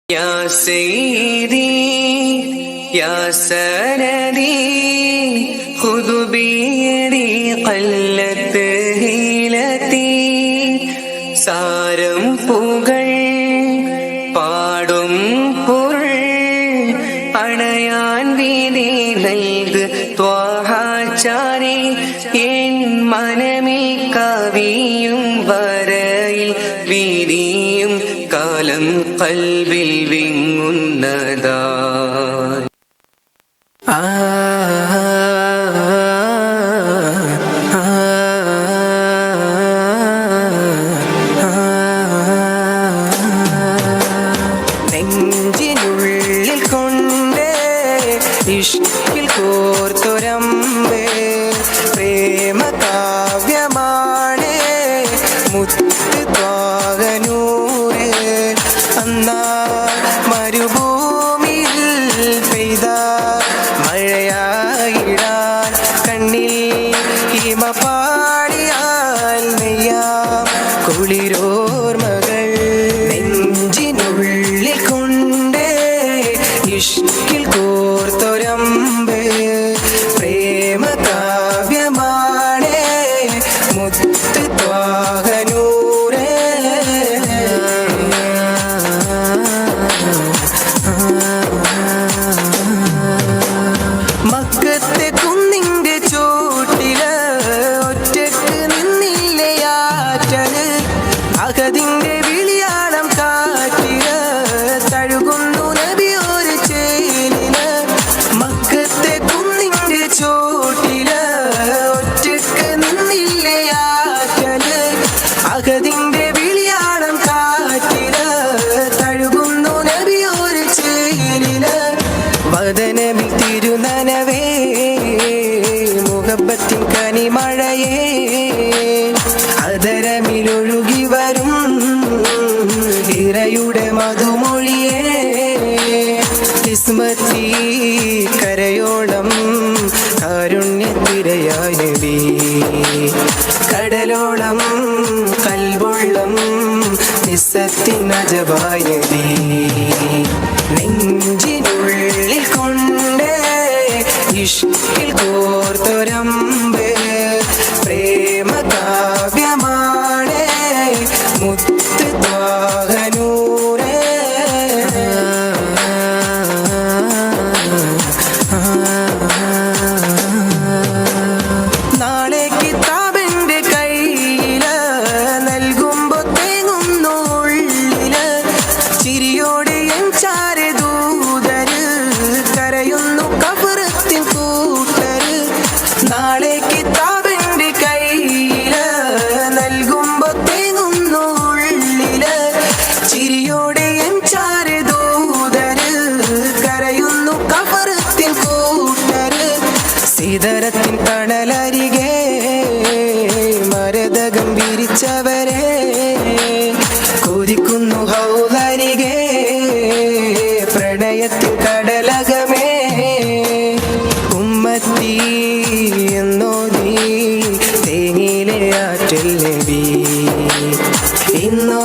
يا سيدي يا سندي خذ بيدي قلت هيلتي സാരം പുകൾ പാടും പൊരുൾ അണയാൻ വീതി നൽക് ത്വാഹാചാരി എൻ മനമേ കവിയും വരയിൽ വീതിയും കാലം കൽവിൽ വിങ്ങുന്നതാ നെഞ്ചിനുള്ളിൽ കൊണ്ട് ഇഷ്കിൽ കോർത്തൊരമ്പേ പ്രേമ കാവ്യമാണ് മുത്ത് ത്വാഗനൂര് അന്നാ മരുഭൂമിയിൽ പെയ്ത മഴയായിടാൻ കണ്ണിൽ ഹിമ പാടിയാൽ നെയ്യാം കുളിരോർമകൾ നെഞ്ചിനുള്ളിൽ കൊണ്ട് ഇഷ്കിൽ കോർത്തൊരമ്പ് പ്രേമ കാവ്യമാണ് മുത്ത് ത്വാഗനൂര് മക്കത്തെ കുന്നിന്റെ ചോട്ടില് ഒറ്റക്ക് നിന്നില്ലയാറ്റല് അകതിന്റെ വിളിയാളം കാറ്റില് തഴുകുന്നു നബി ഒരു ചേലില് മക്കത്തെ കുന്നിന്റെ ചോട്ടില് ഒറ്റക്ക് നിന്നില്ലയാറ്റല് അകതിന്റെ വിളിയാളം കാറ്റില് തഴുകുന്നു നബി ഒരു ചേലില് വദനമിൽ തിരുനനവേ മുഹബത്തിൻ കനിമഴയേ അതരമിലൊഴുകി വരും ഇരയുടെ മധുമൊഴിയേ കിസ്മത്തി കരയോളം കാരുണ്യത്തിരയായ നബി കടലോളം കൽവൊള്ളം നിസ്സത്തിൻ അജബായ നബി നെഞ്ചിനുള്ളിൽ കൊണ്ട് ഇഷ്കിൽ കോർത്തൊരമ്പ് പ്രേമ കാവ്യമാണ് മുത്ത് ത്വാഗനൂര് നാളെ കിതാബിന്റെ കയ്യില് നൽകുമ്പോ തേങ്ങുന്നു ഉള്ളില് ചിരിയോടെ എൻ ചാരെ ദൂതര് കരയുന്നു കബറത്തിൻ കൂട്ടര് നാളെ കിതാബിന്റെ കയ്യില് നൽകുമ്പോ തേങ്ങുന്നു ഉള്ളില് ചിരിയോടെ എൻ ചാരെ ദൂതര് കരയുന്നു കബറത്തിൻ കൂട്ടര് സീതരത്തിൻ തണലരികെ മരതകം വിരിച്ചവരെ കൊതിക്കുന്നു ഹൗദരികെ പ്രണയത്തിൻ കടലകമേ ഉമ്മത്തി എന്നോ നീ തേങ്ങിലെ ആറ്റൽ നബി ഇന്നോ